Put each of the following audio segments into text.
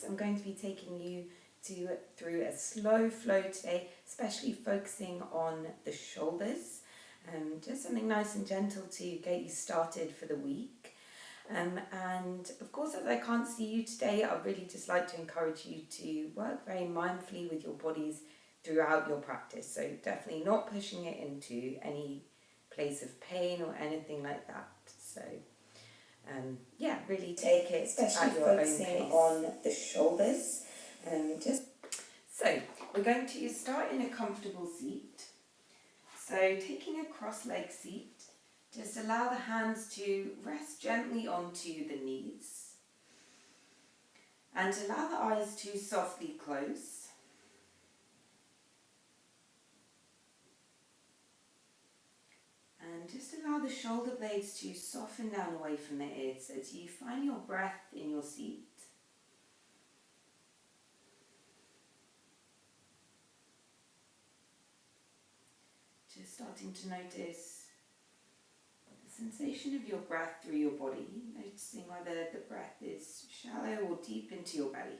I'm going to be taking you through a slow flow today, especially focusing on the shoulders. Just something nice and gentle to get you started for the week. And of course, as I can't see you today, I'd really just like to encourage you to work very mindfully with your bodies throughout your practice. So definitely not pushing it into any place of pain or anything like that. So yeah, really take it especially at your own focusing pace. on the shoulders. So we're going to start in a comfortable seat. So taking a cross-leg seat, just allow the hands to rest gently onto the knees and allow the eyes to softly close. And just allow the shoulder blades to soften down away from the ears as you find your breath in your seat. Just starting to notice the sensation of your breath through your body, noticing whether the breath is shallow or deep into your belly.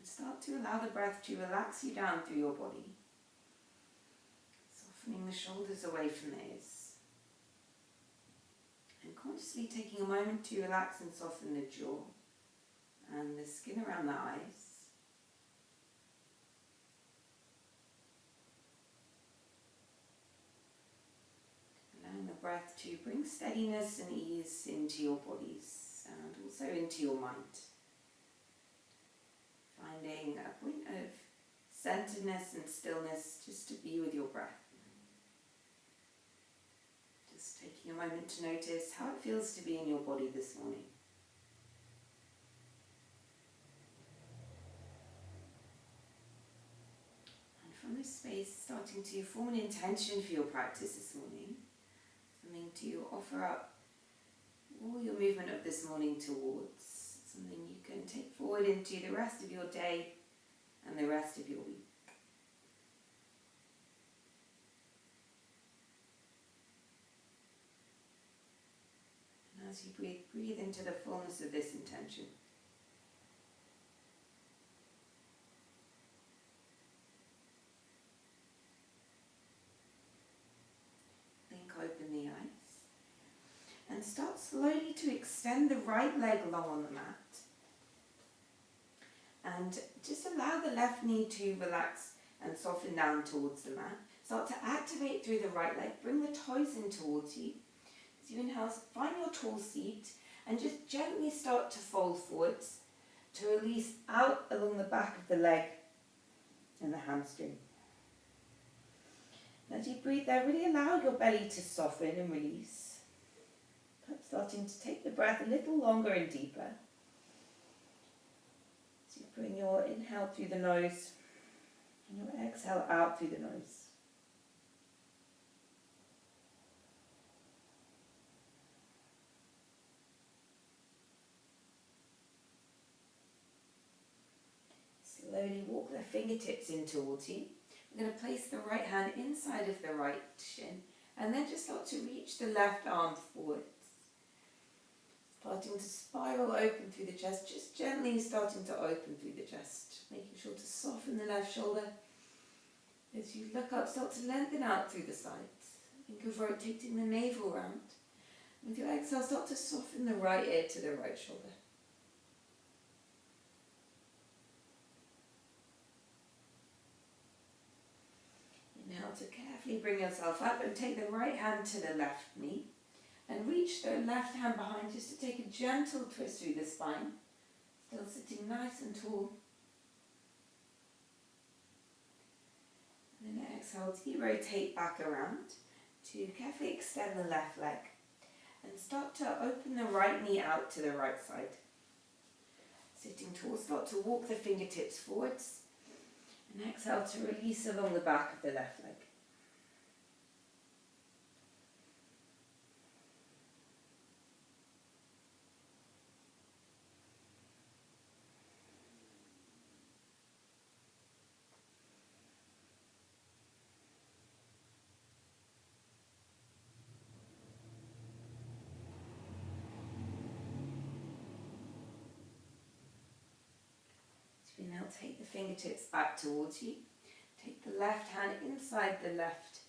Start to allow the breath to relax you down through your body, softening the shoulders away from the ears. And consciously taking a moment to relax and soften the jaw and the skin around the eyes. Allowing the breath to bring steadiness and ease into your bodies and also into your mind. Finding a point of centeredness and stillness just to be with your breath. Just taking a moment to notice how it feels to be in your body this morning. And from this space, starting to form an intention for your practice this morning. Something to offer up all your movement of this morning towards. Something you can take forward into the rest of your day and the rest of your week. And as you breathe into the fullness of this intention. Blink open the eyes. And start slowly to extend the right leg long on the mat. And just allow the left knee to relax and soften down towards the mat. Start to activate through the right leg. Bring the toes in towards you. As you inhale, find your tall seat and just gently start to fold forwards to release out along the back of the leg and the hamstring. And as you breathe there, really allow your belly to soften and release. Perhaps starting to take the breath a little longer and deeper. So you bring your inhale through the nose and your exhale out through the nose. Slowly walk the fingertips in towards you. We're going to place the right hand inside of the right shin and then just start to reach the left arm forward. Starting to spiral open through the chest, just gently starting to open through the chest, making sure to soften the left shoulder. As you look up, start to lengthen out through the sides. Think of rotating the navel round. With your exhale, start to soften the right ear to the right shoulder. Inhale to carefully bring yourself up and take the right hand to the left knee. And reach the left hand behind just to take a gentle twist through the spine. Still sitting nice and tall. And then exhale to rotate back around to carefully extend the left leg. And start to open the right knee out to the right side. Sitting tall, start to walk the fingertips forwards. And exhale to release along the back of the left leg. So now take the fingertips back towards you. Take the left hand inside the left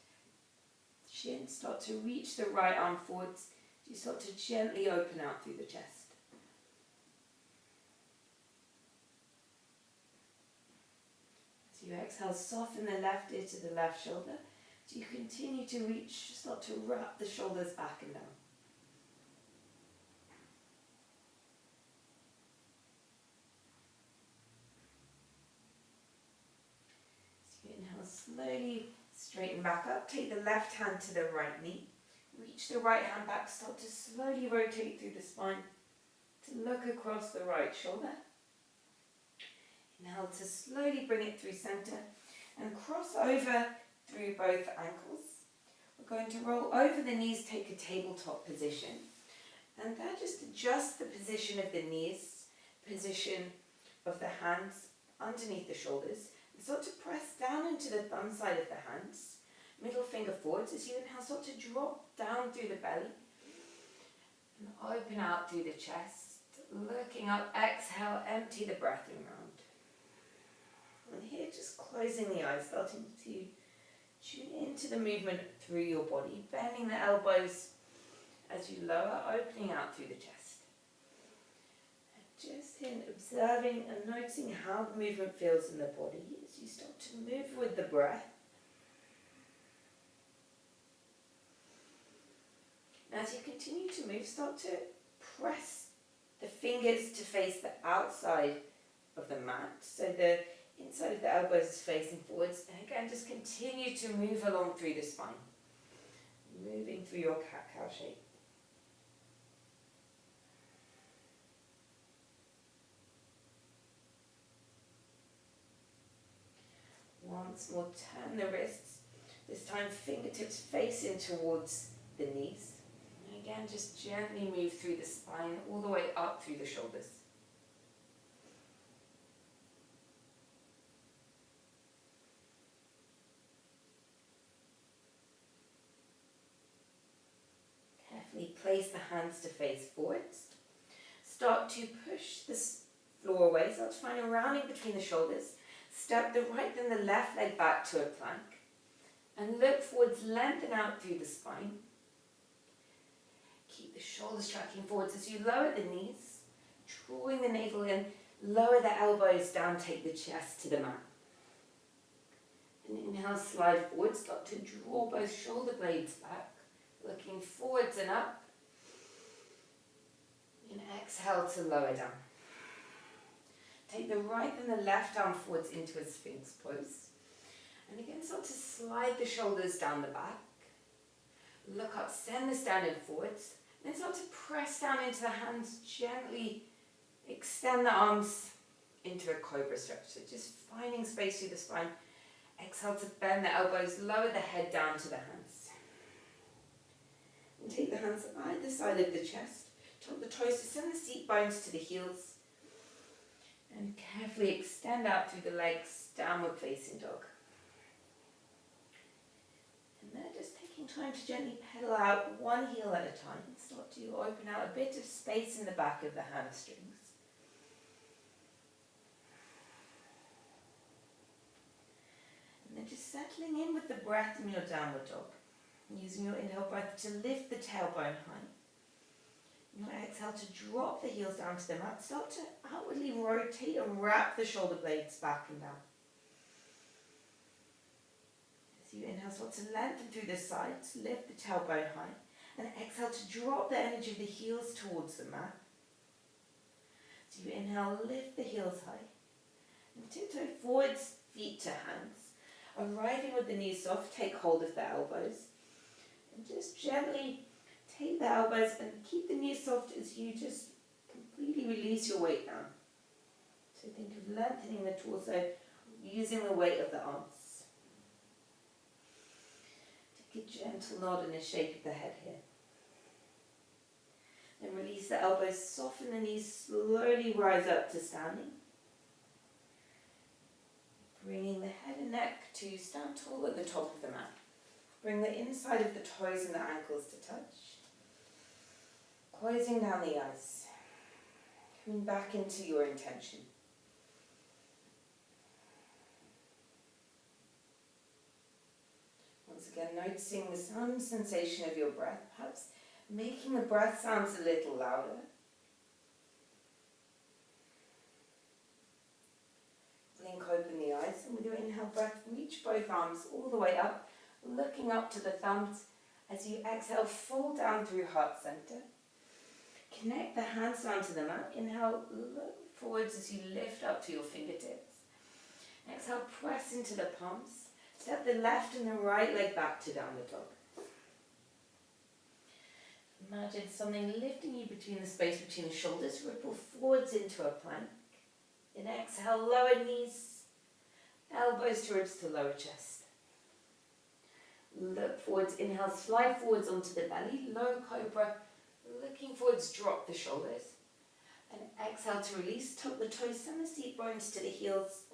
shin. Start to reach the right arm forwards. You start to gently open out through the chest. As you exhale, soften the left ear to the left shoulder. As you continue to reach, start to wrap the shoulders back and down. As you inhale, slowly straighten back up. Take the left hand to the right knee. Reach the right hand back. Start to slowly rotate through the spine to look across the right shoulder. Inhale to slowly bring it through center and cross over through both ankles. We're going to roll over the knees, take a tabletop position. And then just adjust the position of the knees, position of the hands underneath the shoulders. And start to press down into the thumb side of the hands. Middle finger forwards. As you inhale, start to drop down through the belly. And open out through the chest. Looking up, exhale, empty the breath in round. And here, just closing the eyes, starting to tune into the movement through your body, bending the elbows as you lower, opening out through the chest. And just in observing and noticing how the movement feels in the body as you start to move with the breath. And as you continue to move, start to press the fingers to face the outside of the mat. So the inside of the elbows is facing forwards. And again, just continue to move along through the spine. Moving through your cat-cow shape. Once more, turn the wrists. This time, fingertips facing towards the knees. And again, just gently move through the spine, all the way up through the shoulders. Carefully place the hands to face forwards. Start to push the floor away. Start to find a rounding between the shoulders. Step the right and the left leg back to a plank. And look forwards, lengthen out through the spine. Keep the shoulders tracking forwards as you lower the knees, drawing the navel in, lower the elbows down, take the chest to the mat. And inhale, slide forward, start to draw both shoulder blades back, looking forwards and up. And exhale to lower down. Take the right and the left arm forwards into a Sphinx pose. And again, start to slide the shoulders down the back. Look up, send the sternum forwards. Then start to press down into the hands, gently extend the arms into a cobra stretch. So just finding space through the spine. Exhale to bend the elbows, lower the head down to the hands. And take the hands either side of the chest. Top the toes to send the seat bones to the heels. And carefully extend out through the legs, downward facing dog. And then just taking time to gently pedal out one heel at a time. Start to open out a bit of space in the back of the hamstrings. And then just settling in with the breath in your downward dog. Using your inhale breath to lift the tailbone high. Your exhale to drop the heels down to the mat. Start to outwardly rotate and wrap the shoulder blades back and down. As you inhale, start to lengthen through the sides, lift the tailbone high, and exhale to drop the energy of the heels towards the mat. As you inhale, lift the heels high, and tiptoe forwards, feet to hands. Arriving with the knees soft, take hold of the elbows, and just gently take the elbows and keep the knees soft as you just completely release your weight down. So think of lengthening the torso, using the weight of the arms. Take a gentle nod and a shake of the head here. Then release the elbows, soften the knees, slowly rise up to standing. Bringing the head and neck to stand tall at the top of the mat. Bring the inside of the toes and the ankles to touch. Closing down the eyes. Coming back into your intention. again, noticing some sensation of your breath, perhaps making the breath sounds a little louder. Blink open the eyes, and with your inhale breath, reach both arms all the way up, looking up to the thumbs. As you exhale, fall down through heart center. Connect the hands down to the mat. Inhale, look forwards as you lift up to your fingertips. Exhale, press into the palms. Step the left and the right leg back to downward dog. Imagine something lifting you between the space between the shoulders. Ripple forwards into a plank. In exhale, lower knees, elbows to ribs to lower chest. Look forwards, inhale, slide forwards onto the belly, low cobra, looking forwards, drop the shoulders. And exhale to release, tuck the toes, send the seat bones to the heels,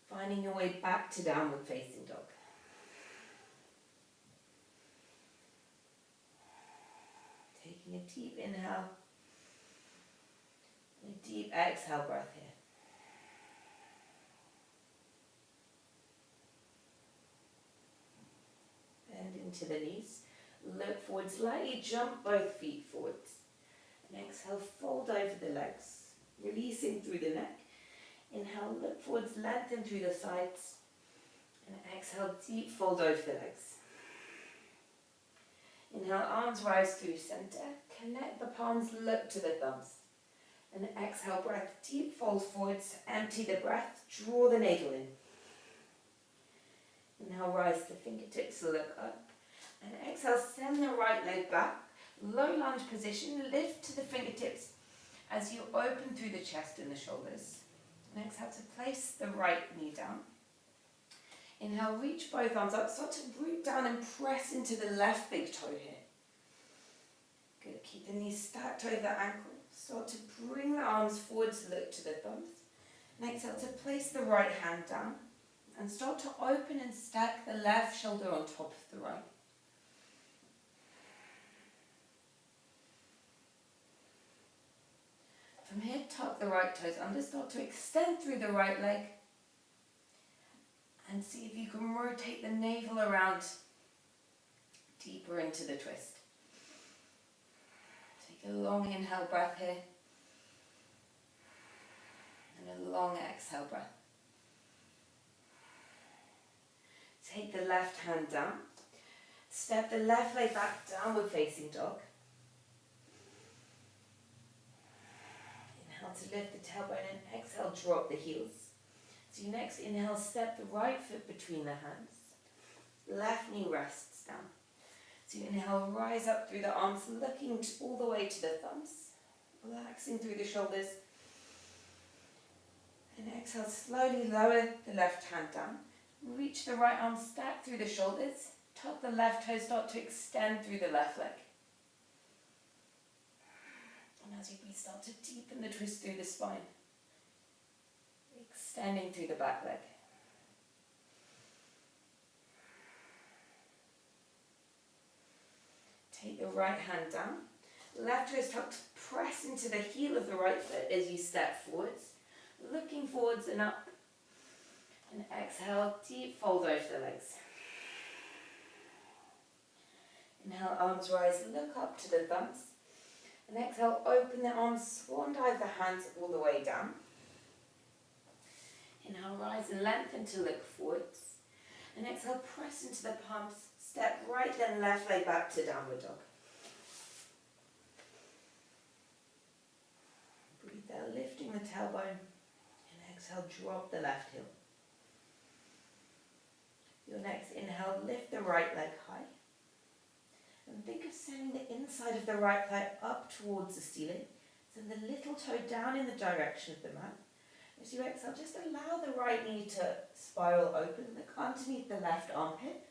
finding your way back to downward facing dog. Taking a deep inhale, and a deep exhale breath here. Bend into the knees, look forward, slightly jump both feet forwards. And exhale, fold over the legs, releasing through the neck. Inhale, look forwards, lengthen through the sides. And exhale, deep fold over the legs. Inhale, arms rise through center. Connect the palms, look to the thumbs. And exhale, breath, deep fold forwards, empty the breath, draw the navel in. Inhale, rise the fingertips, look up. And exhale, send the right leg back. Low lunge position, lift to the fingertips as you open through the chest and the shoulders. And exhale to place the right knee down. Inhale, reach both arms up, start to root down and press into the left big toe here. Good, keep the knees stacked over the ankle. Start to bring the arms forwards, look to the thumbs. And exhale to place the right hand down. And start to open and stack the left shoulder on top of the right. From here, tuck the right toes under, start to extend through the right leg. And see if you can rotate the navel around deeper into the twist. Take a long inhale breath here. And a long exhale breath. Take the left hand down. Step the left leg back, downward facing dog. Inhale to lift the tailbone and exhale, drop the heels. So you next inhale, step the right foot between the hands. Left knee rests down. So you inhale, rise up through the arms, looking all the way to the thumbs. Relaxing through the shoulders. And exhale, slowly lower the left hand down. Reach the right arm, stack through the shoulders. Tuck the left toe, start to extend through the left leg. And as you breathe, start to deepen the twist through the spine. Extending through the back leg. Take the right hand down. Left toe is tucked, press into the heel of the right foot as you step forwards. Looking forwards and up. And exhale, deep fold over the legs. Inhale, arms rise, look up to the thumbs. And exhale, open the arms, swan dive the hands all the way down. Inhale, rise and lengthen to look forwards. And exhale, press into the palms, step right then left leg back to downward dog. Breathe there, lifting the tailbone. And exhale, drop the left heel. Your next inhale, lift the right leg high. And think of sending the inside of the right thigh up towards the ceiling. Send the little toe down in the direction of the mat. As you exhale, just allow the right knee to spiral open, look underneath the left armpit.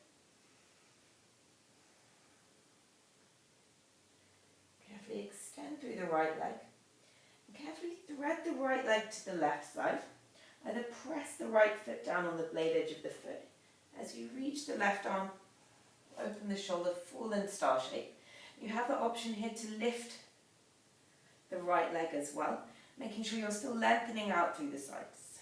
Carefully extend through the right leg. And carefully thread the right leg to the left side. Either press the right foot down on the blade edge of the foot. As you reach the left arm, open the shoulder, full in star shape. You have the option here to lift the right leg as well, making sure you're still lengthening out through the sides.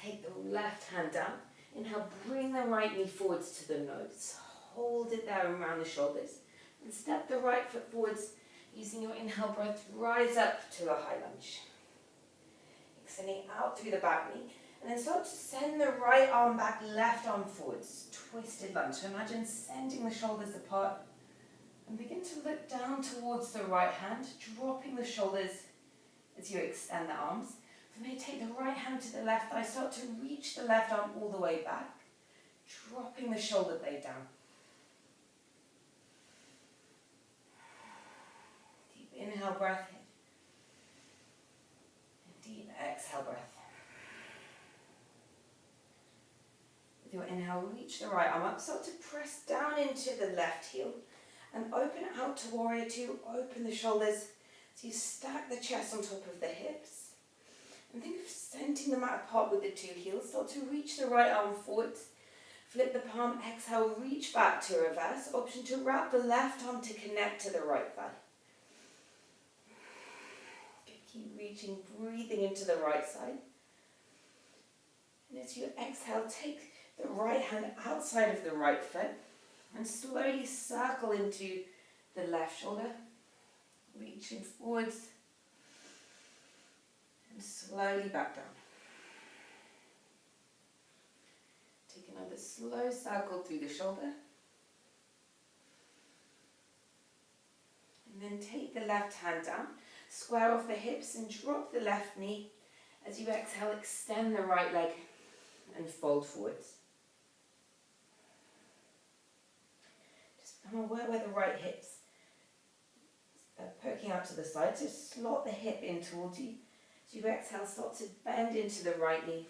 Take the left hand down. Inhale, bring the right knee forwards to the nose. Hold it there around the shoulders. And step the right foot forwards. Using your inhale breath, rise up to a high lunge. Extending out through the back knee. And then start to send the right arm back, left arm forwards. Twisted lunge. So imagine sending the shoulders apart. And begin to look down towards the right hand, dropping the shoulders as you extend the arms. From here, take the right hand to the left thigh. Start to reach the left arm all the way back, dropping the shoulder blade down. Deep inhale breath. And deep exhale breath. With your inhale, reach the right arm up. Start to press down into the left heel. And open out to warrior two, open the shoulders so you stack the chest on top of the hips. And think of centering the mat apart with the two heels. Start to reach the right arm forwards. Flip the palm, exhale, reach back to reverse. Option to wrap the left arm to connect to the right thigh. Keep reaching, breathing into the right side. And as you exhale, take the right hand outside of the right foot. And slowly circle into the left shoulder, reaching forwards, and slowly back down. Take another slow circle through the shoulder. And then take the left hand down, square off the hips and drop the left knee. As you exhale, extend the right leg and fold forwards. I'm aware where the right hips are poking out to the side, so slot the hip in towards you. As you exhale, start to bend into the right knee,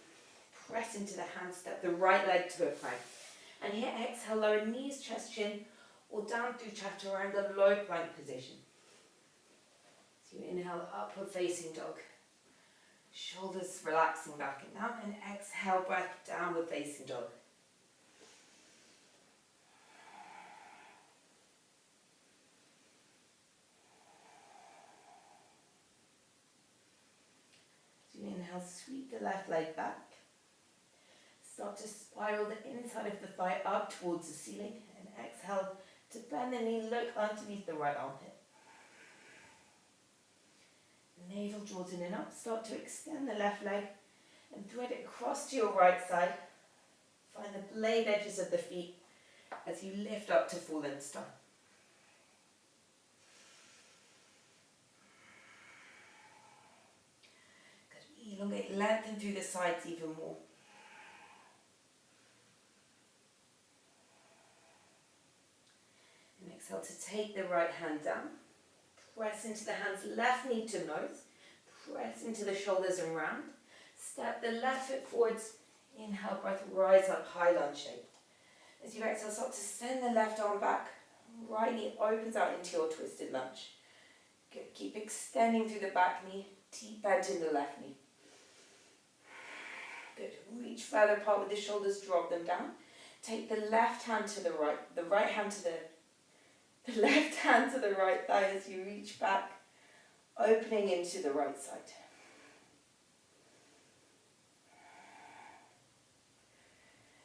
press into the hand, step the right leg to a plank. And here, exhale, lower knees, chest, chin, or down through chaturanga, low plank position. So you inhale, upward facing dog. Shoulders relaxing back and down, and exhale, breath, downward facing dog. Inhale, sweep the left leg back. Start to spiral the inside of the thigh up towards the ceiling. And exhale to bend the knee, look underneath the right armpit. Navel draws in and up. Start to extend the left leg and thread it across to your right side. Find the blade edges of the feet as you lift up to full length start. Elongate, lengthen through the sides even more. And exhale to take the right hand down. Press into the hands, left knee to nose. Press into the shoulders and round. Step the left foot forwards. Inhale, breath, rise up, high lunge shape. As you exhale, start to send the left arm back. Right knee opens out into your twisted lunge. Good. Keep extending through the back knee. Deep bend in the left knee. Good. Reach further apart with the shoulders, drop them down. Take the left hand to the right, the right hand to the left hand to the right thigh as you reach back, opening into the right side.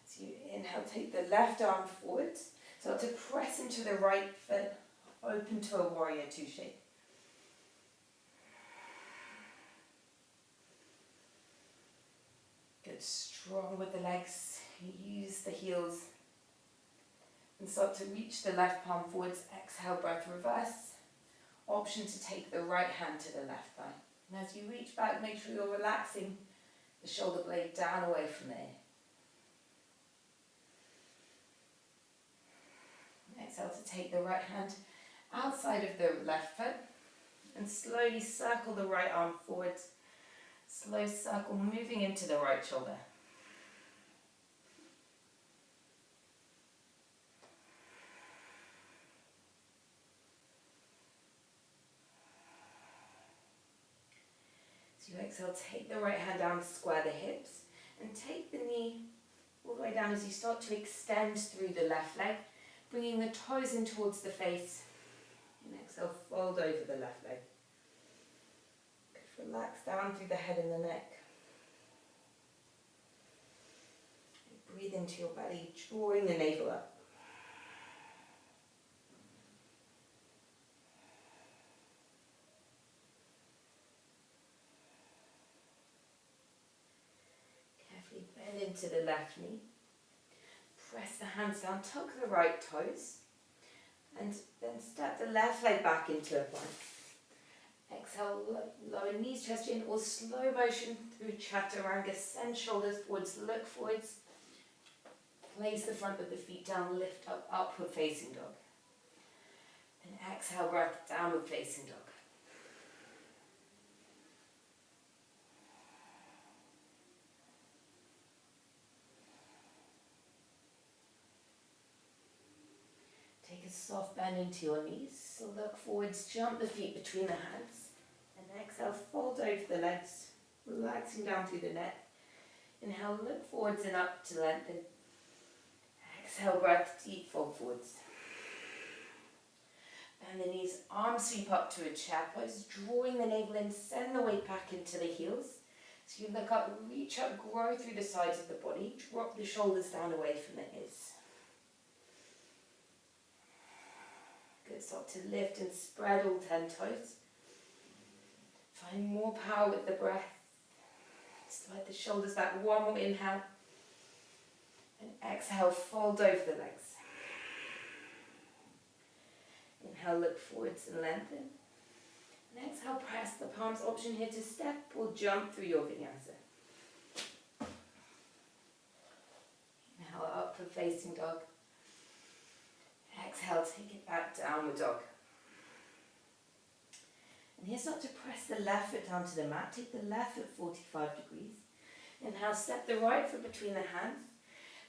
So you inhale, take the left arm forwards. Start to press into the right foot, open to a warrior two shape. Get strong with the legs, use the heels, and start to reach the left palm forwards. Exhale, breath, reverse. Option to take the right hand to the left thigh. And as you reach back, make sure you're relaxing the shoulder blade down away from there. Exhale to take the right hand outside of the left foot and slowly circle the right arm forwards. Slow circle moving into the right shoulder. So you exhale, take the right hand down, square the hips, and take the knee all the way down as you start to extend through the left leg, bringing the toes in towards the face. And exhale, fold over the left leg. Relax down through the head and the neck. Breathe into your belly, drawing the navel up. Carefully bend into the left knee. Press the hands down, tuck the right toes, and then step the left leg back into a plank. Exhale, lower knees, chest in, or slow motion through Chaturanga. Send shoulders forwards, look forwards. Place the front of the feet down, lift up, upward facing dog. And exhale, breath, downward facing dog. Take a soft bend into your knees. Look forwards, jump the feet between the hands. And exhale, fold over the legs, relaxing down through the neck. Inhale, look forwards and up to lengthen. Exhale, breath, deep fold forwards. Bend the knees, arms sweep up to a chair pose, drawing the navel in, send the weight back into the heels. So you look up, reach up, grow through the sides of the body, drop the shoulders down away from the ears. Good, start to lift and spread all 10 toes. Find more power with the breath. Slide the shoulders back, one more inhale. And exhale, fold over the legs. Inhale, look forwards and lengthen. And exhale, press the palms. Option here to step or jump through your vinyasa. Inhale, upward facing dog. Exhale, take it back, downward dog. And here start to press the left foot down to the mat. Take the left foot 45 degrees. Inhale, step the right foot between the hands.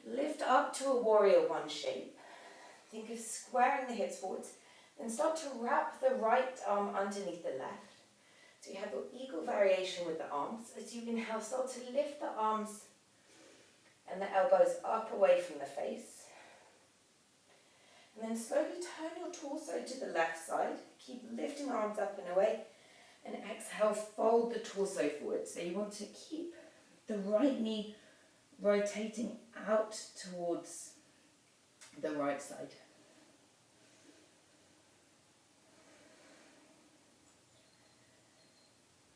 Lift up to a warrior one shape. Think of squaring the hips forwards. Then start to wrap the right arm underneath the left. So you have your eagle variation with the arms. As you inhale, start to lift the arms and the elbows up away from the face. And then slowly turn your torso to the left side. Keep lifting the arms up and away. And exhale, fold the torso forward. So you want to keep the right knee rotating out towards the right side.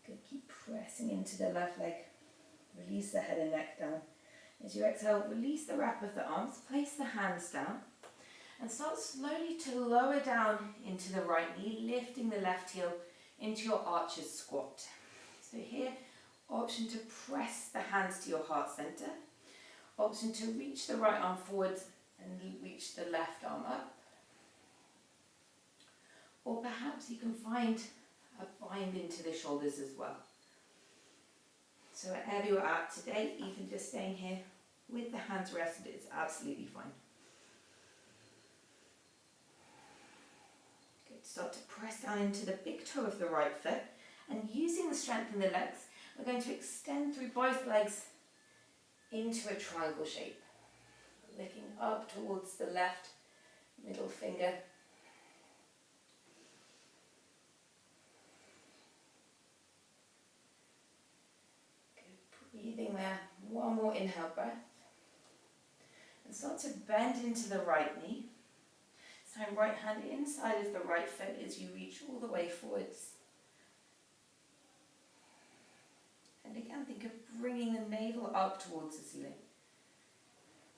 Good, keep pressing into the left leg. Release the head and neck down. As you exhale, release the wrap of the arms. Place the hands down. And start slowly to lower down into the right knee, lifting the left heel into your archer's squat. So here, option to press the hands to your heart center. Option to reach the right arm forwards and reach the left arm up. Or perhaps you can find a bind into the shoulders as well. So wherever you're at today, even just staying here with the hands rested is absolutely fine. Good, start to press down into the big toe of the right foot, and using the strength in the legs, we're going to extend through both legs into a triangle shape. Looking up towards the left middle finger. Good, breathing there. One more inhale breath. And start to bend into the right knee. This time right hand inside of the right foot as you reach all the way forwards. And again, think of bringing the navel up towards the ceiling.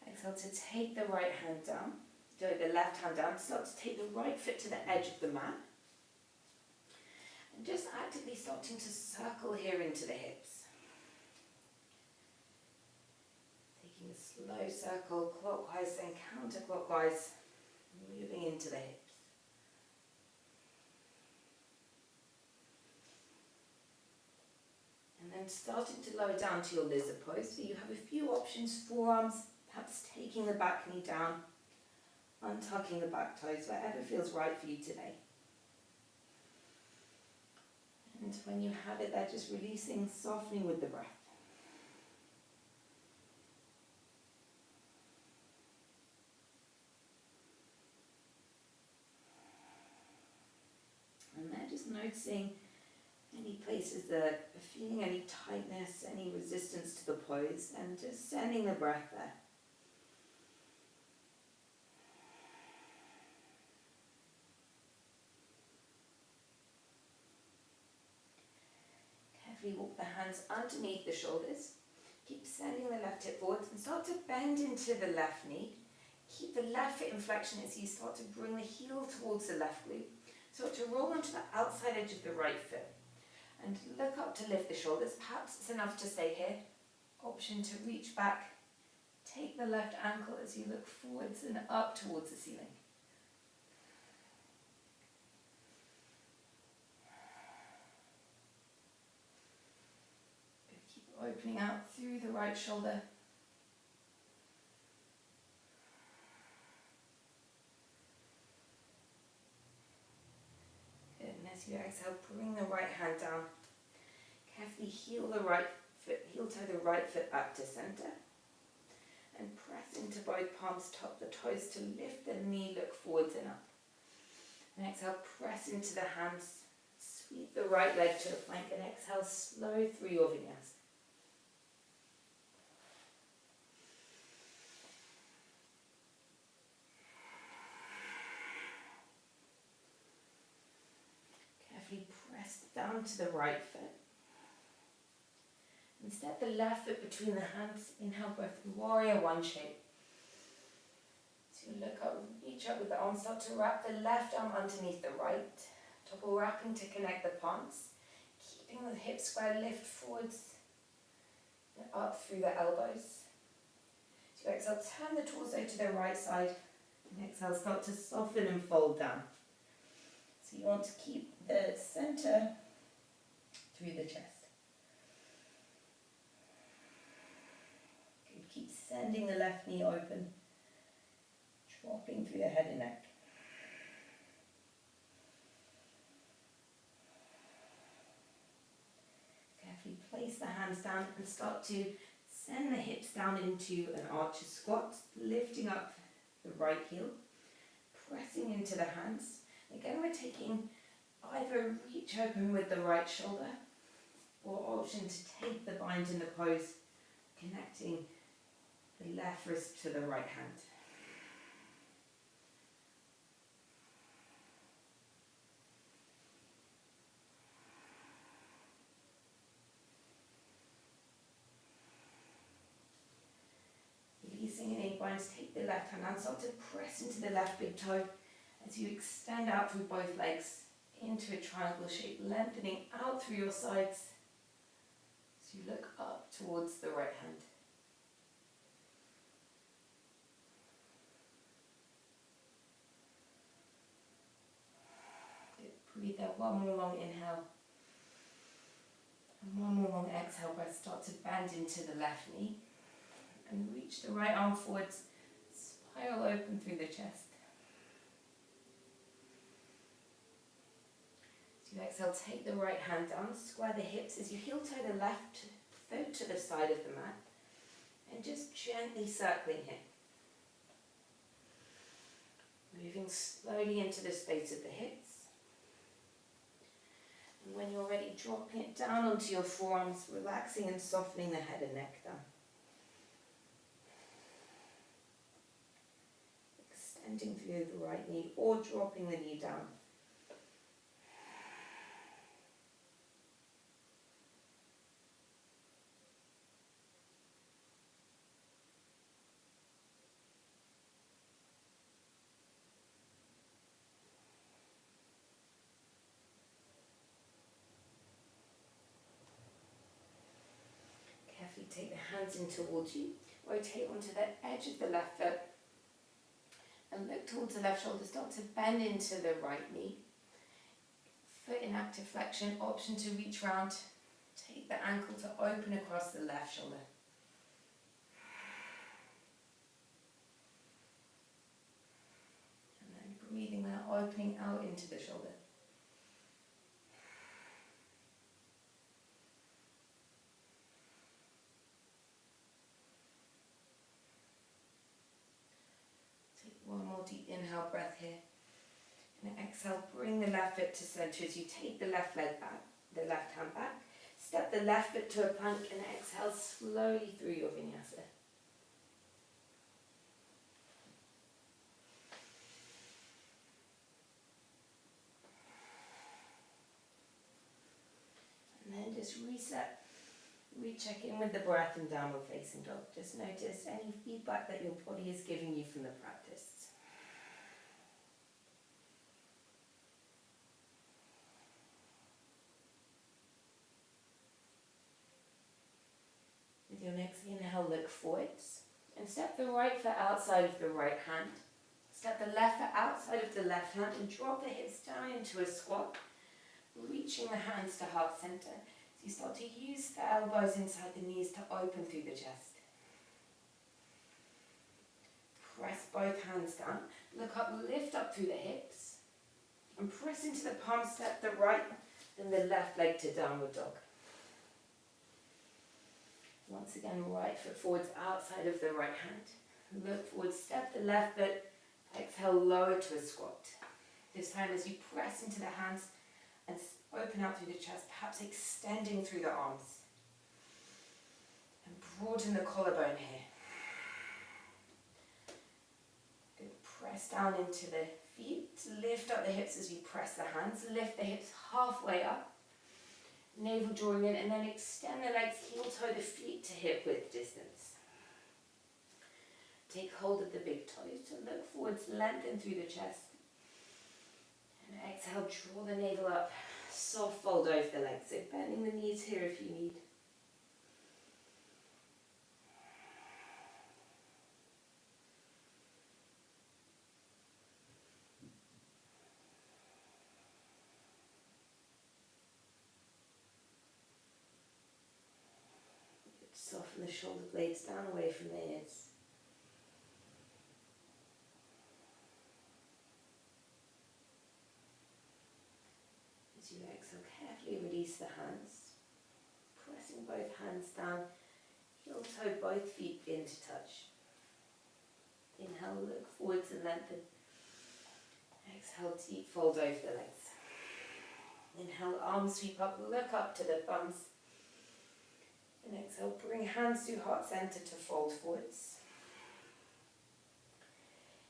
Exhale to take the right hand down, the left hand down. Start to take the right foot to the edge of the mat. And just actively starting to circle here into the hips. Taking a slow circle clockwise and counterclockwise, moving into the hips. And then starting to lower down to your lizard pose. So you have a few options, forearms, perhaps taking the back knee down, untucking the back toes, whatever feels right for you today. And when you have it there, just releasing, softening with the breath. And then just noticing any places that are feeling any tightness, any resistance to the pose, and just sending the breath there. the hands underneath the shoulders. Keep sending the left hip forwards and start to bend into the left knee. Keep the left foot in flexion as you start to bring the heel towards the left glute. Start to roll onto the outside edge of the right foot. And look up to lift the shoulders. Perhaps it's enough to stay here. Option to reach back. Take the left ankle as you look forwards and up towards the ceiling. Keep opening out through the right shoulder. Good, and as you exhale, bring the right hand down. Carefully heel the right foot, heel toe the right foot back to center. And press into both palms, top the toes to lift the knee, look forwards and up. And exhale, press into the hands, sweep the right leg to the plank, and exhale, slow through your vinyasa. Carefully press down to the right foot. And step the left foot between the hands. Inhale, breath, warrior one shape. So you look up, reach up with the arms, start to wrap the left arm underneath the right. Double wrapping to connect the palms. Keeping the hips square, lift forwards and up through the elbows. So you exhale, turn the torso to the right side. And exhale, start to soften and fold down. So you want to keep the center through the chest. Keep sending the left knee open, dropping through the head and neck. Carefully place the hands down and start to send the hips down into an archer squat, lifting up the right heel, pressing into the hands. Again, we're taking either reach open with the right shoulder or option to take the bind in the pose, connecting the left wrist to the right hand. Releasing any binds, take the left hand and start to press into the left big toe as you extend out through both legs into a triangle shape, lengthening out through your sides as you look up towards the right hand. Breathe out, one more long inhale. And one more long exhale, breath. Start to bend into the left knee. And reach the right arm forwards. Spiral open through the chest. So you exhale, take the right hand down. Square the hips as you heel toe the left foot to the side of the mat. And just gently circling here. Moving slowly into the space of the hips. And when you're ready, dropping it down onto your forearms, relaxing and softening the head and neck down. Extending through the right knee or dropping the knee down. Take the hands in towards you, rotate onto the edge of the left foot and look towards the left shoulder, start to bend into the right knee. Foot in active flexion, option to reach round, take the ankle to open across the left shoulder. And then breathing out, opening out into the shoulder. One more deep inhale breath here. And exhale, bring the left foot to center as you take the left leg back, the left hand back. Step the left foot to a plank and exhale slowly through your vinyasa. And then just reset Recheck in with the breath in downward facing dog. Just notice any feedback that your body is giving you from the practice. With your next inhale, look forwards and step the right foot outside of the right hand. Step the left foot outside of the left hand and drop the hips down into a squat, reaching the hands to heart center. So you start to use the elbows inside the knees to open through the chest. Press both hands down, look up, lift up through the hips, and press into the palm, step the right and the left leg to downward dog. Once again, right foot forwards outside of the right hand. Look forward, step the left foot, exhale, lower to a squat. This time as you press into the hands and open out through the chest, perhaps extending through the arms. And broaden the collarbone here. Good. Press down into the feet, lift up the hips as you press the hands, lift the hips halfway up. Navel drawing in, and then extend the legs, heel toe the feet to hip width distance. Take hold of the big toes to look forwards, lengthen through the chest. And exhale, draw the navel up, soft fold over the legs. So bending the knees here if you need. Soften the shoulder blades down away from the ears. As you exhale, carefully release the hands. Pressing both hands down, heel toe both feet into touch. Inhale, look forwards and lengthen. Exhale, deep fold over the legs. Inhale, arms sweep up, look up to the thumbs. And exhale, bring hands to heart center to fold forwards.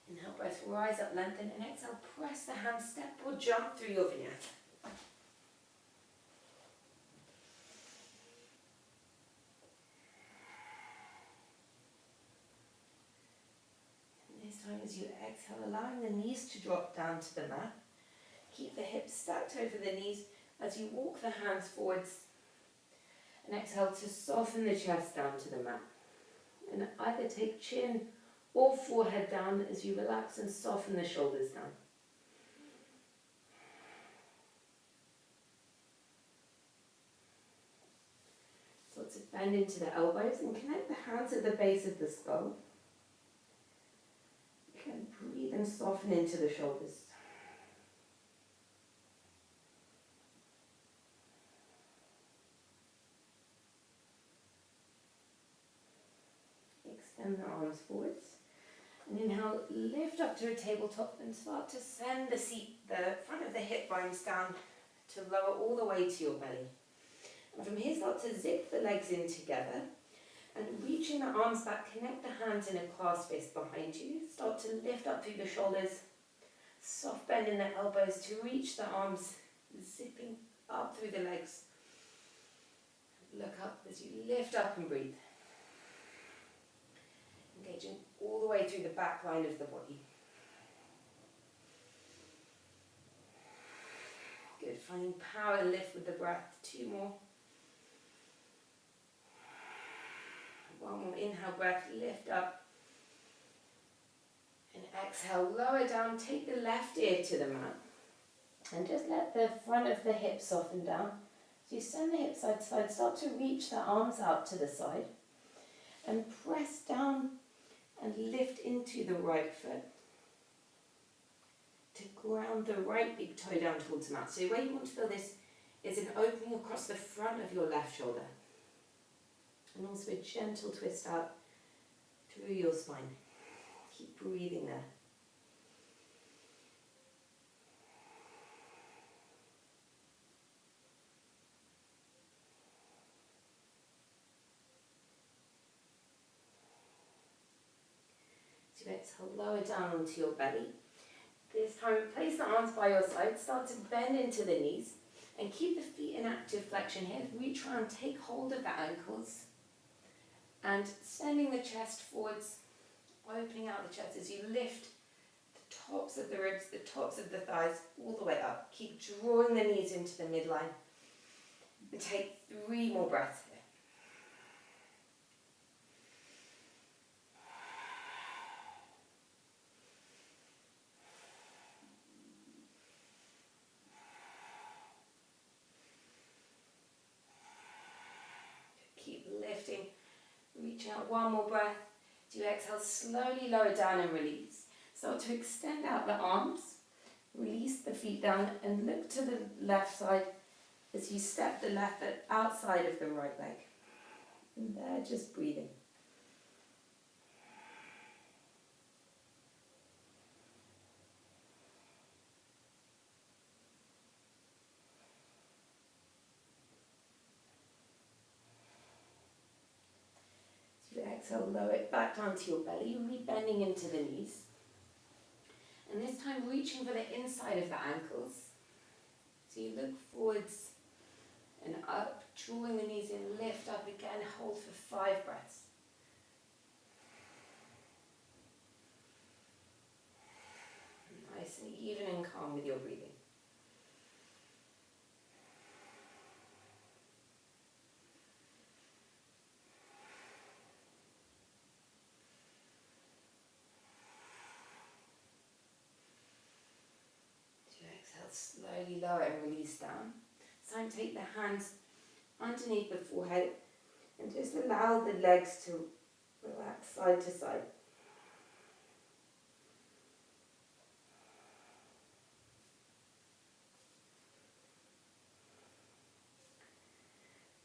Inhale, breath, rise up, lengthen, and exhale, press the hands, step or jump through your vinyasa. And this time as you exhale, allowing the knees to drop down to the mat. Keep the hips stacked over the knees as you walk the hands forwards. And exhale to soften the chest down to the mat. And either take chin or forehead down as you relax and soften the shoulders down. So to bend into the elbows and connect the hands at the base of the skull. Again, breathe and soften into the shoulders. Extend the arms forwards. And inhale, lift up to a tabletop and start to send the front of the hip bones down to lower all the way to your belly. And from here, start to zip the legs in together. And reaching the arms back, connect the hands in a clasp fist behind you. Start to lift up through the shoulders. Soft bend in the elbows to reach the arms, zipping up through the legs. Look up as you lift up and breathe. Engaging all the way through the back line of the body. Good, finding power lift with the breath. 2 more. 1 more, inhale breath, lift up. And exhale, lower down, take the left ear to the mat. And just let the front of the hip soften down. So you send the hips side to side, start to reach the arms out to the side. And press down and lift into the right foot to ground the right big toe down towards the mat. So where you want to feel this is an opening across the front of your left shoulder. And also a gentle twist out through your spine. Keep breathing there. So exhale, lower down onto your belly. This time, place the arms by your side. Start to bend into the knees. And keep the feet in active flexion here. Reach around, take hold of the ankles. And sending the chest forwards, opening out the chest as you lift the tops of the ribs, the tops of the thighs, all the way up. Keep drawing the knees into the midline. And take 3 more breaths here. Keep lifting, reaching out, 1 more breath. As you exhale, slowly lower down and release. Start to extend out the arms, release the feet down and look to the left side as you step the left foot outside of the right leg. And there, just breathing. Exhale, lower it back down to your belly, re-bending into the knees. And this time reaching for the inside of the ankles. So you look forwards and up, drawing the knees in, lift up again, hold for 5 breaths. Nice and even and calm with your breathing. Slowly lower and release down. So take the hands underneath the forehead and just allow the legs to relax side to side.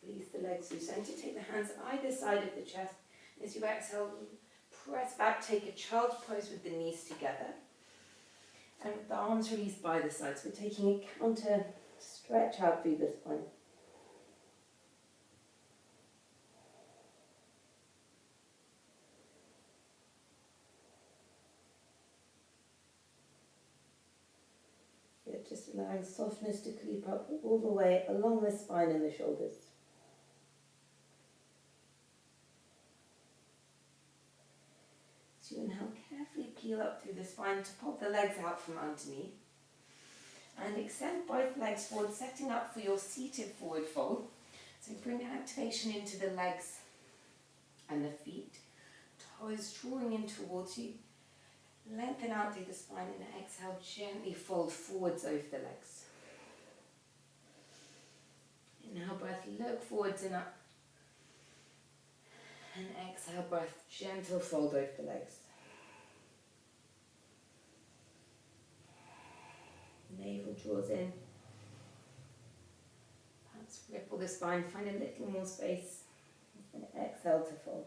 Release the legs to center. Take the hands either side of the chest. As you exhale, press back, take a child's pose with the knees together. And with the arms released by the sides, we're taking a counter stretch out through the spine. Good, just allowing softness to creep up all the way along the spine and the shoulders. So you inhale, carefully peel up through the spine to pop the legs out from underneath. And extend both legs forward, setting up for your seated forward fold. So bring activation into the legs and the feet. Toes drawing in towards you. Lengthen out through the spine and exhale, gently fold forwards over the legs. Inhale, breath, look forwards and up. And exhale, breath, gentle fold over the legs. Navel draws in. Perhaps ripple the spine, find a little more space. And exhale to fold.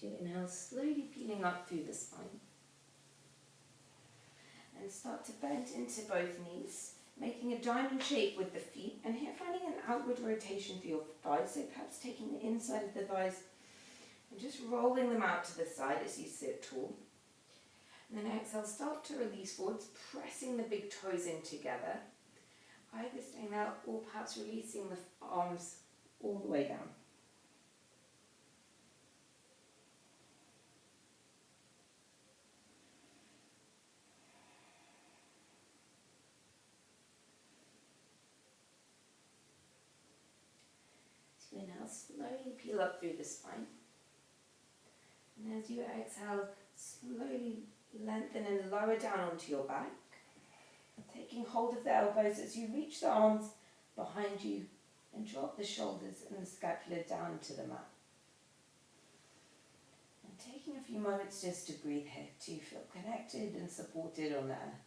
So you inhale, slowly peeling up through the spine. And start to bend into both knees, making a diamond shape with the feet. And here finding an outward rotation through your thighs. So perhaps taking the inside of the thighs and just rolling them out to the side as you sit tall. And then exhale, start to release forwards, pressing the big toes in together. Either staying there or perhaps releasing the arms all the way down. Inhale, slowly peel up through the spine. And as you exhale, slowly lengthen and lower down onto your back. Taking hold of the elbows as you reach the arms behind you and drop the shoulders and the scapula down to the mat. And taking a few moments just to breathe here, to feel connected and supported on the earth.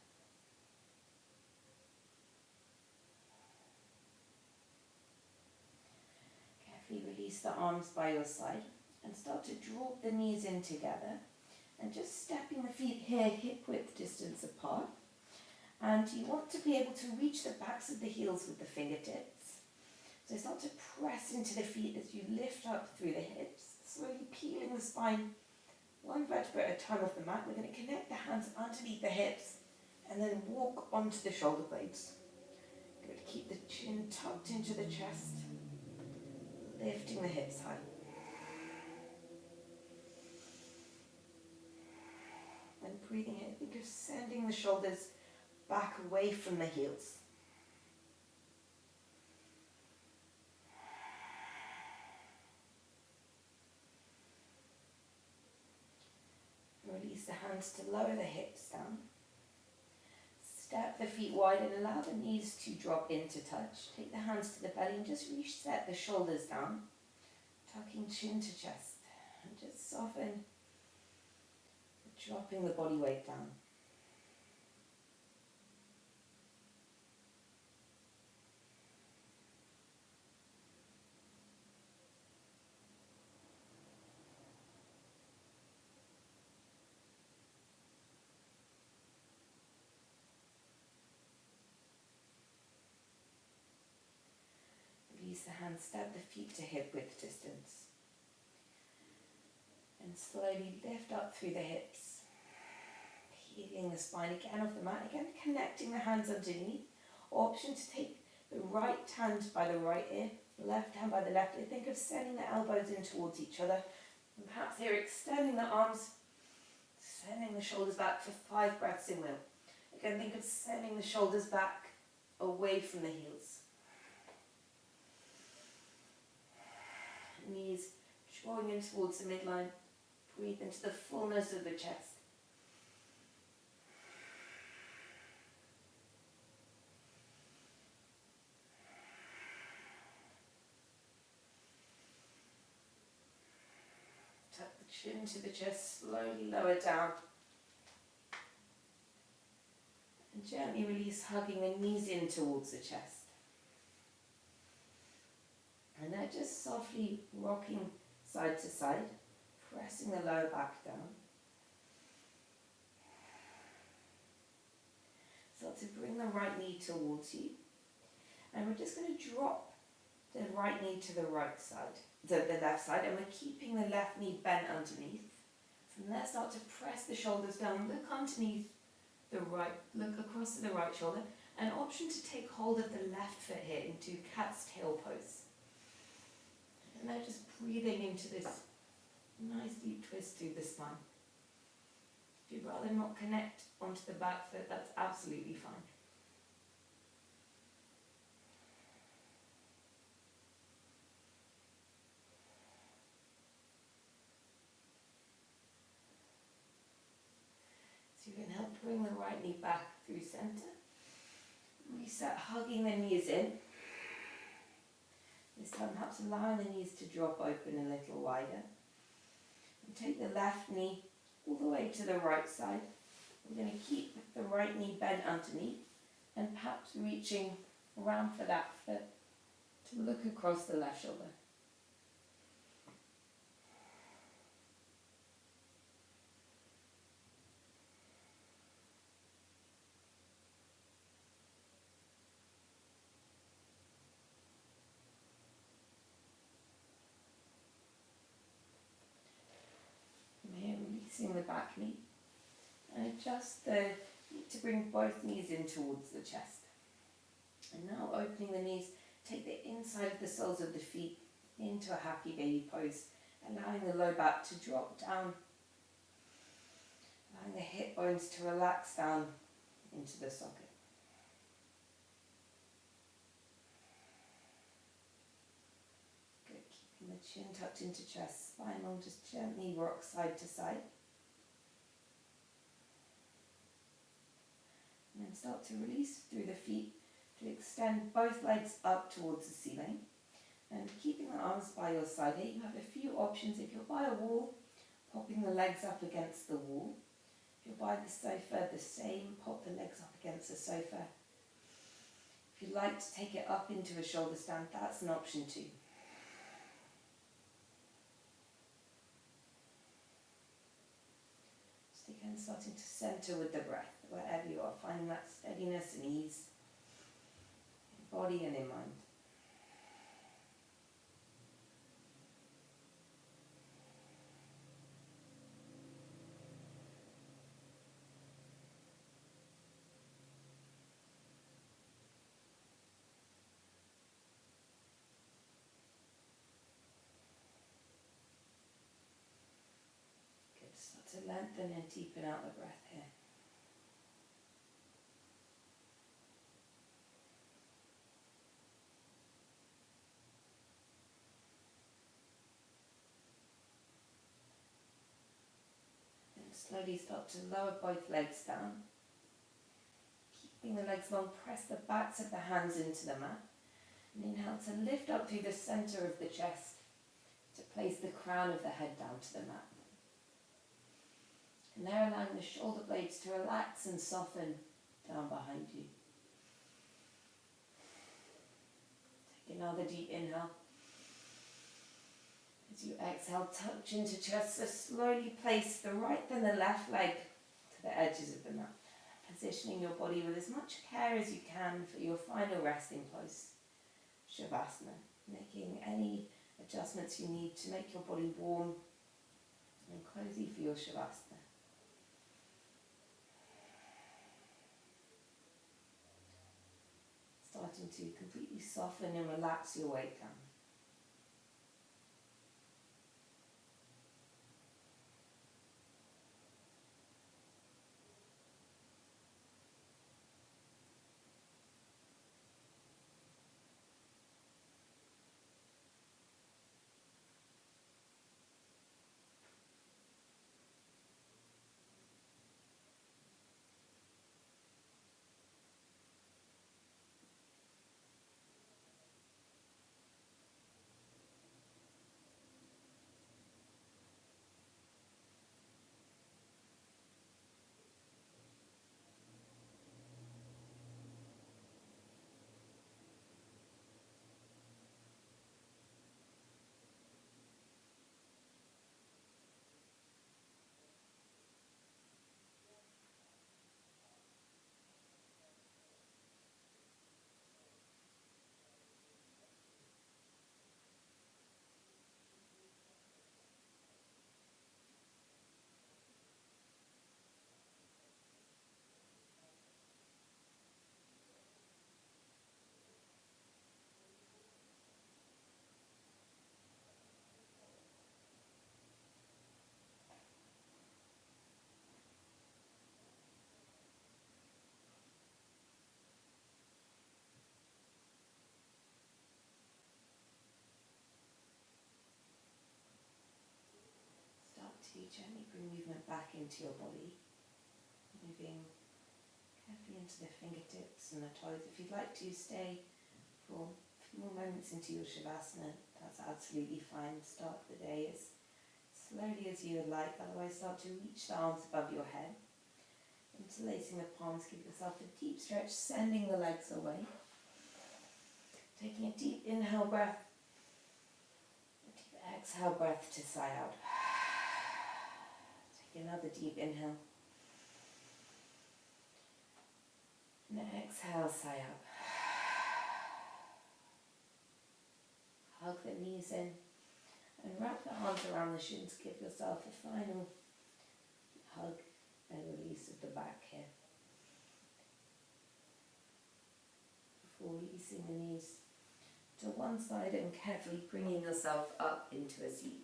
Release the arms by your side and start to draw the knees in together and just stepping the feet here hip width distance apart And you want to be able to reach the backs of the heels with the fingertips. So start to press into the feet as you lift up through the hips, slowly peeling the spine one vertebra at a time off the mat. We're going to connect the hands underneath the hips and then walk onto the shoulder blades. Good. Keep the chin tucked into the chest, lifting the hips high. And breathing in, think of sending the shoulders back away from the heels. Release the hands to lower the hips down. Step the feet wide and allow the knees to drop into touch. Take the hands to the belly and just reset the shoulders down, tucking chin to chest. And just soften, dropping the body weight down. Release the hands, step the feet to hip width distance. And slowly lift up through the hips. Peeling the spine again off the mat. Again, connecting the hands underneath. Option to take the right hand by the right ear, left hand by the left ear. Think of sending the elbows in towards each other. And perhaps here extending the arms, sending the shoulders back for 5 breaths in will. Again, think of sending the shoulders back away from the heels. Knees drawing in towards the midline. Breathe into the fullness of the chest. Tuck the chin to the chest, slowly lower down. And gently release, hugging the knees in towards the chest. And now just softly rocking side to side, pressing the lower back down. Start to bring the right knee towards you. And we're just going to drop the right knee to the right side, the left side, and we're keeping the left knee bent underneath. From there, start to press the shoulders down, look underneath the right, look across to the right shoulder. An option to take hold of the left foot here into cat's tail pose. And now just breathing into this nice deep twist through the spine. If you'd rather not connect onto the back foot, that's absolutely fine. So you can help bring the right knee back through center. Reset, hugging the knees in. This time perhaps allowing the knees to drop open a little wider. And take the left knee all the way to the right side. We're going to keep the right knee bent underneath and perhaps reaching around for that foot to look across the left shoulder. Releasing the back knee, and adjust the knee to bring both knees in towards the chest. And now opening the knees, take the inside of the soles of the feet into a happy baby pose, allowing the low back to drop down, allowing the hip bones to relax down into the socket. The chin tucked into chest, spine long, just gently rock side to side. And then start to release through the feet to extend both legs up towards the ceiling. And keeping the arms by your side here, you have a few options. If you're by a wall, popping the legs up against the wall. If you're by the sofa, the same, pop the legs up against the sofa. If you'd like to take it up into a shoulder stand, that's an option too. Take again, starting to center with the breath, wherever you are, finding that steadiness and ease in body and in mind. Good. Start to lengthen and deepen out the breath here. Slowly start to lower both legs down. Keeping the legs long, press the backs of the hands into the mat. And inhale to lift up through the center of the chest to place the crown of the head down to the mat. And there allowing the shoulder blades to relax and soften down behind you. Take another deep inhale. As you exhale, touch into chest, so slowly place the right and the left leg to the edges of the mat, positioning your body with as much care as you can for your final resting place, Savasana, making any adjustments you need to make your body warm and cozy for your Savasana. Starting to completely soften and relax your weight down. Gently bring movement back into your body, moving carefully into the fingertips and the toes. If you'd like to stay for a few more moments into your Shavasana, that's absolutely fine. Start the day as slowly as you would like, otherwise start to reach the arms above your head. Interlacing the palms, give yourself a deep stretch, sending the legs away. Taking a deep inhale breath, a deep exhale breath to sigh out. Another deep inhale. And exhale, sigh out. Hug the knees in and wrap the arms around the shins. Give yourself a final hug and release of the back here. Before releasing the knees to one side and carefully bringing yourself up into a seat.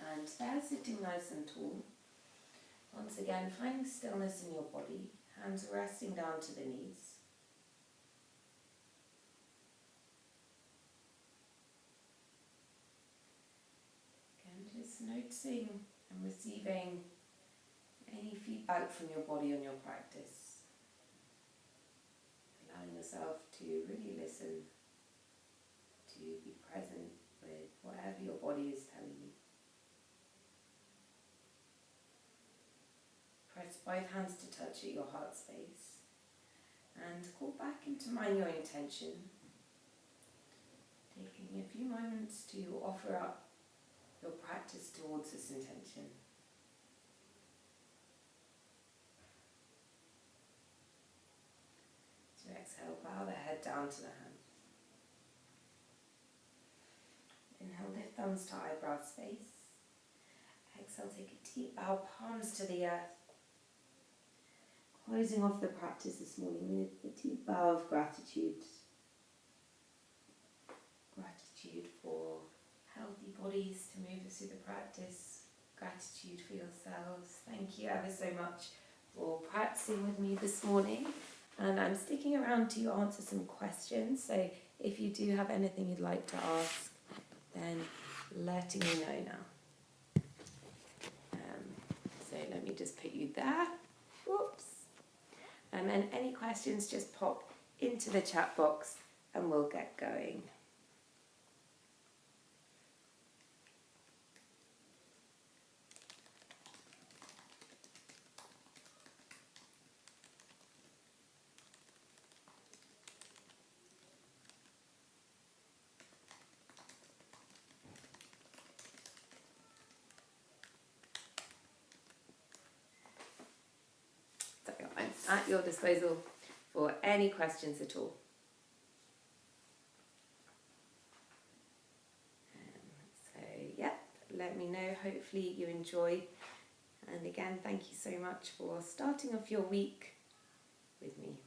And there, sitting nice and tall. Once again, finding stillness in your body, hands resting down to the knees. Again, just noticing and receiving any feedback from your body on your practice. Allowing yourself to really listen, to be present with whatever your body is telling you. Press both hands to touch at your heart space and call back into mind your intention, taking a few moments to offer up your practice towards this intention. to the hand. Inhale, lift thumbs to eyebrow space. Exhale, take a deep bow, palms to the earth. Closing off the practice this morning with a deep bow of gratitude. Gratitude for healthy bodies to move us through the practice. Gratitude for yourselves. Thank you ever so much for practicing with me this morning. And I'm sticking around to answer some questions. So if you do have anything you'd like to ask, then letting me know now. So let me just put you there. Whoops. And then any questions, just pop into the chat box and we'll get going. I'm at your disposal for any questions at all. So, yeah, let me know. Hopefully you enjoy. And again, thank you so much for starting off your week with me.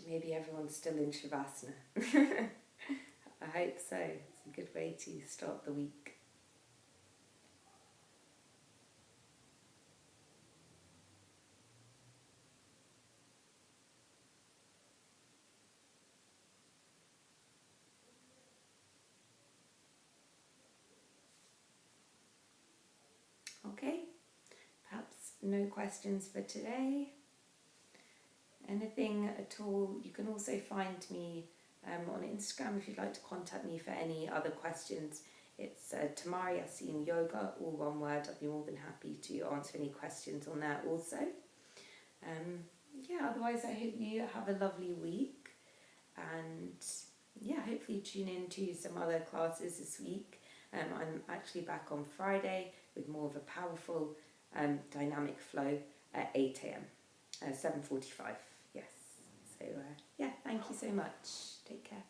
Maybe everyone's still in Savasana. I hope so. It's a good way to start the week. Okay, perhaps no questions for today. Anything at all, you can also find me on Instagram if you'd like to contact me for any other questions. It's Tamara Yasin Yoga, all one word. I'd be more than happy to answer any questions on that also. Yeah, otherwise I hope you have a lovely week. And yeah, hopefully tune in to some other classes this week. I'm actually back on Friday with more of a powerful dynamic flow at 8 a.m, 7:45. Yes. So, yeah, thank you so much. Take care.